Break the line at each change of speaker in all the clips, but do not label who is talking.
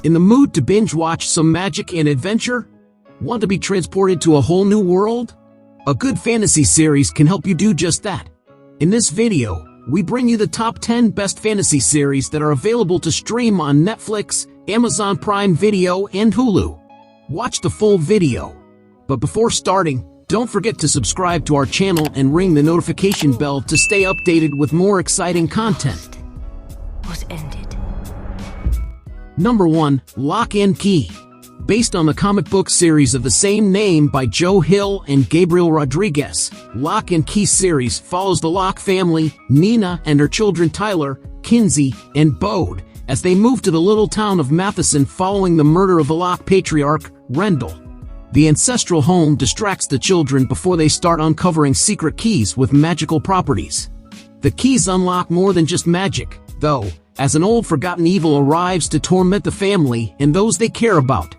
In the mood to binge watch some magic and adventure? Want to be transported to a whole new world? A good fantasy series can help you do just that. In this video, we bring you the top 10 best fantasy series that are available to stream on Netflix, Amazon Prime Video, and Hulu. Watch the full video. But before starting, don't forget to subscribe to our channel and ring the notification bell to stay updated with more exciting content.
Was ended.
Number 1, Lock and Key. Based on the comic book series of the same name by Joe Hill and Gabriel Rodriguez, Lock and Key series follows the Locke family, Nina and her children Tyler, Kinsey, and Bode, as they move to the little town of Matheson following the murder of the Locke patriarch, Rendell. The ancestral home distracts the children before they start uncovering secret keys with magical properties. The keys unlock more than just magic, though, as an old forgotten evil arrives to torment the family and those they care about.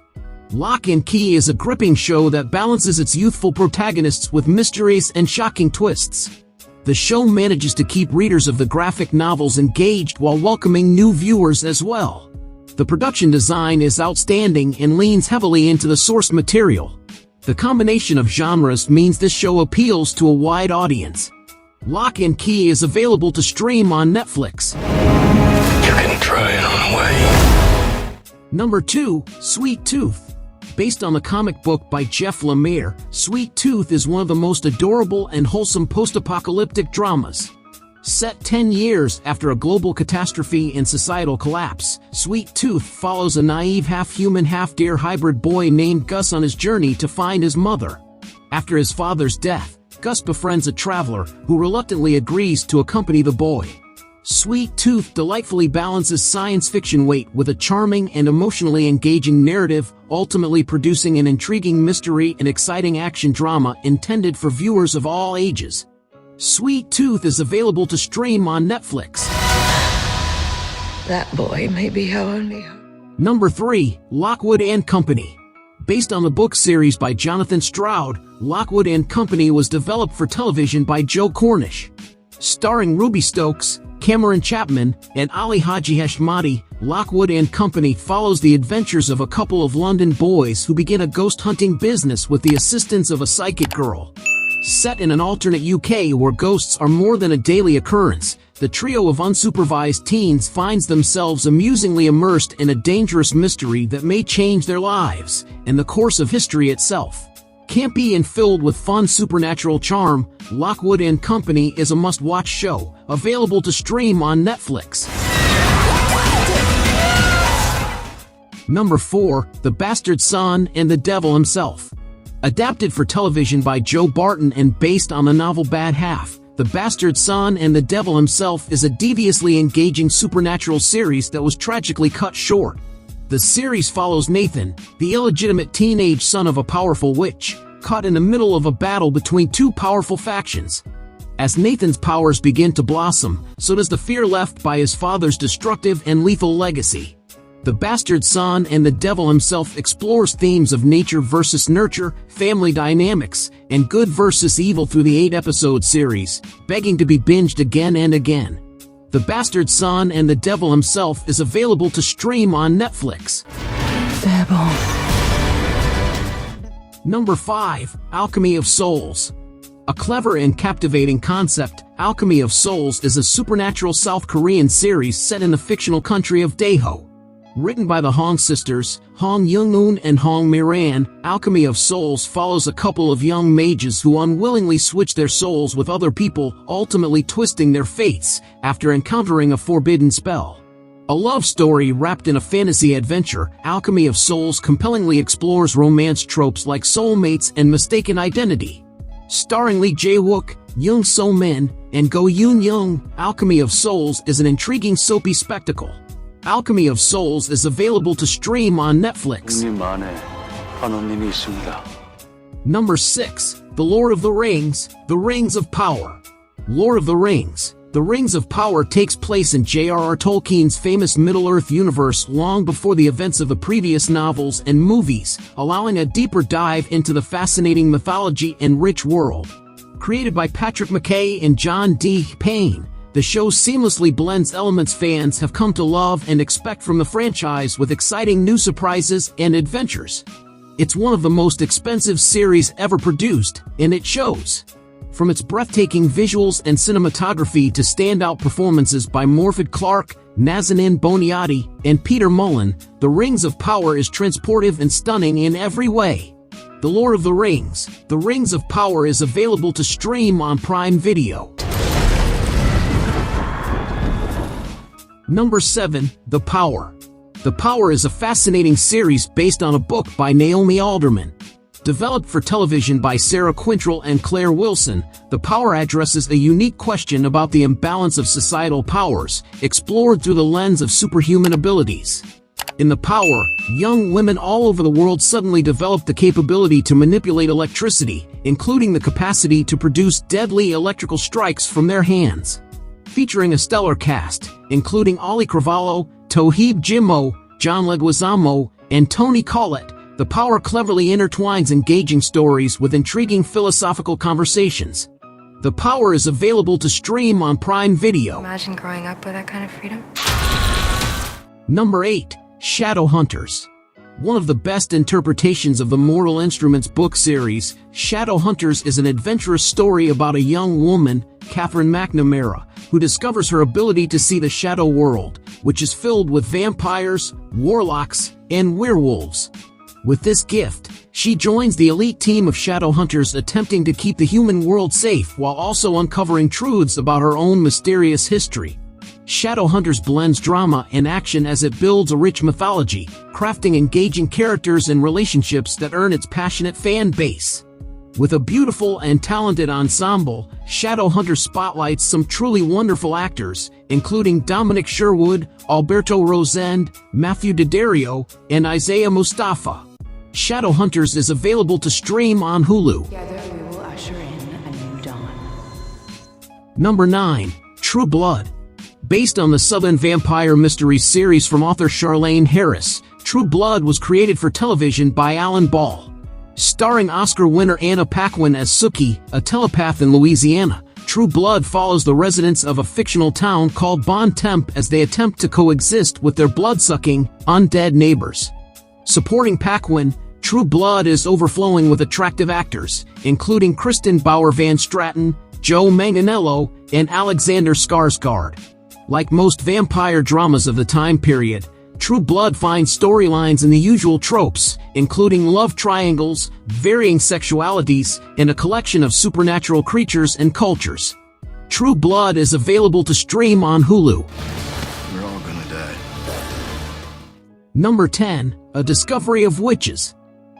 Lock and Key is a gripping show that balances its youthful protagonists with mysteries and shocking twists. The show manages to keep readers of the graphic novels engaged while welcoming new viewers as well. The production design is outstanding and leans heavily into the source material. The combination of genres means this show appeals to a wide audience. Lock and Key is available to stream on Netflix.
You can try it on away.
Number 2, Sweet Tooth. Based on the comic book by Jeff Lemire, Sweet Tooth is one of the most adorable and wholesome post-apocalyptic dramas. Set 10 years after a global catastrophe and societal collapse, Sweet Tooth follows a naive half-human half-deer hybrid boy named Gus on his journey to find his mother. After his father's death, Gus befriends a traveler who reluctantly agrees to accompany the boy. Sweet Tooth delightfully balances science fiction weight with a charming and emotionally engaging narrative, ultimately producing an intriguing mystery and exciting action drama intended for viewers of all ages. Sweet Tooth is available to stream on Netflix.
That boy may be our only hope.
Number 3, Lockwood and Company. Based on the book series by Jonathan Stroud, Lockwood and Company was developed for television by Joe Cornish. Starring Ruby Stokes, Cameron Chapman, and Ali Haji Hashmati, Lockwood and Company follows the adventures of a couple of London boys who begin a ghost hunting business with the assistance of a psychic girl. Set in an alternate UK where ghosts are more than a daily occurrence, the trio of unsupervised teens finds themselves amusingly immersed in a dangerous mystery that may change their lives and the course of history itself. Campy and filled with fun supernatural charm, Lockwood and Company is a must-watch show, available to stream on Netflix. Number 4, The Bastard Son and the Devil Himself. Adapted for television by Joe Barton and based on the novel Bad Half, The Bastard Son and the Devil Himself is a deviously engaging supernatural series that was tragically cut short. The series follows Nathan, the illegitimate teenage son of a powerful witch, caught in the middle of a battle between two powerful factions. As Nathan's powers begin to blossom, so does the fear left by his father's destructive and lethal legacy. The Bastard Son and the Devil Himself explores themes of nature versus nurture, family dynamics, and good versus evil through the 8-episode series, begging to be binged again and again. The Bastard Son and the Devil Himself is available to stream on Netflix.
Devil.
Number 5, Alchemy of Souls. A clever and captivating concept, Alchemy of Souls is a supernatural South Korean series set in the fictional country of Daeho. Written by the Hong sisters, Hong Young-eun and Hong Miran, Alchemy of Souls follows a couple of young mages who unwillingly switch their souls with other people, ultimately twisting their fates after encountering a forbidden spell. A love story wrapped in a fantasy adventure, Alchemy of Souls compellingly explores romance tropes like soulmates and mistaken identity. Starring Lee Jae-wook, Yoon So-min, and Go Yoon-young, Alchemy of Souls is an intriguing soapy spectacle. Alchemy of Souls is available to stream on Netflix. Number 6, The Lord of the Rings, The Rings of Power. Lord of the Rings, The Rings of Power takes place in J.R.R. Tolkien's famous Middle-earth universe long before the events of the previous novels and movies, allowing a deeper dive into the fascinating mythology and rich world. Created by Patrick McKay and John D. Payne, The show seamlessly blends elements fans have come to love and expect from the franchise with exciting new surprises and adventures. It's one of the most expensive series ever produced, and it shows. From its breathtaking visuals and cinematography to standout performances by Morfydd Clark, Nazanin Boniadi, and Peter Mullen, The Rings of Power is transportive and stunning in every way. The Lord of the Rings, The Rings of Power is available to stream on Prime Video. Number 7. The Power. The Power is a fascinating series based on a book by Naomi Alderman. Developed for television by Sarah Quintrell and Claire Wilson, The Power addresses a unique question about the imbalance of societal powers, explored through the lens of superhuman abilities. In The Power, young women all over the world suddenly develop the capability to manipulate electricity, including the capacity to produce deadly electrical strikes from their hands. Featuring a stellar cast, including Ollie Cravalho, Toheeb Jimoh, John Leguizamo, and Toni Collette, The Power cleverly intertwines engaging stories with intriguing philosophical conversations. The Power is available to stream on Prime Video.
Imagine growing up with that kind of freedom.
Number 8. Shadowhunters. One of the best interpretations of the Mortal Instruments book series, Shadowhunters is an adventurous story about a young woman, Catherine McNamara, who discovers her ability to see the shadow world, which is filled with vampires, warlocks, and werewolves. With this gift, she joins the elite team of Shadowhunters attempting to keep the human world safe while also uncovering truths about her own mysterious history. Shadowhunters blends drama and action as it builds a rich mythology, crafting engaging characters and relationships that earn its passionate fan base. With a beautiful and talented ensemble, Shadowhunters spotlights some truly wonderful actors, including Dominic Sherwood, Alberto Rosende, Matthew Daddario, and Isaiah Mustafa. Shadowhunters is available to stream on Hulu.
Together we will usher in a new dawn.
Number 9. True Blood. Based on the Southern Vampire Mysteries series from author Charlaine Harris, True Blood was created for television by Alan Ball. Starring Oscar winner Anna Paquin as Sookie, a telepath in Louisiana, True Blood follows the residents of a fictional town called Bon Temp as they attempt to coexist with their blood-sucking, undead neighbors. Supporting Paquin, True Blood is overflowing with attractive actors, including Kristen Bauer Van Straten, Joe Manganiello, and Alexander Skarsgård. Like most vampire dramas of the time period, True Blood finds storylines in the usual tropes, including love triangles, varying sexualities, and a collection of supernatural creatures and cultures. True Blood is available to stream on Hulu.
We're all gonna die.
Number 10. A Discovery of Witches.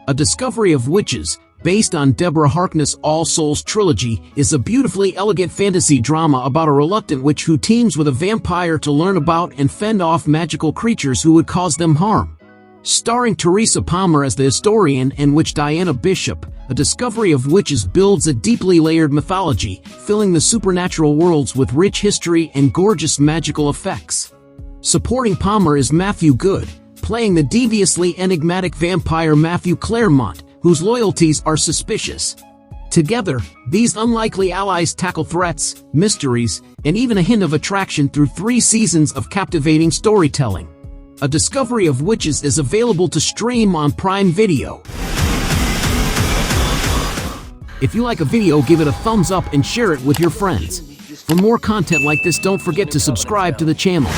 A Discovery of Witches, based on Deborah Harkness' All Souls trilogy, is a beautifully elegant fantasy drama about a reluctant witch who teams with a vampire to learn about and fend off magical creatures who would cause them harm. Starring Teresa Palmer as the historian and witch Diana Bishop, A Discovery of Witches builds a deeply layered mythology, filling the supernatural worlds with rich history and gorgeous magical effects. Supporting Palmer is Matthew Good, playing the deviously enigmatic vampire Matthew Claremont, whose loyalties are suspicious. Together, these unlikely allies tackle threats, mysteries, and even a hint of attraction through 3 seasons of captivating storytelling. A Discovery of Witches is available to stream on Prime Video. If you like a video, give it a thumbs up and share it with your friends. For more content like this, don't forget to subscribe to the channel.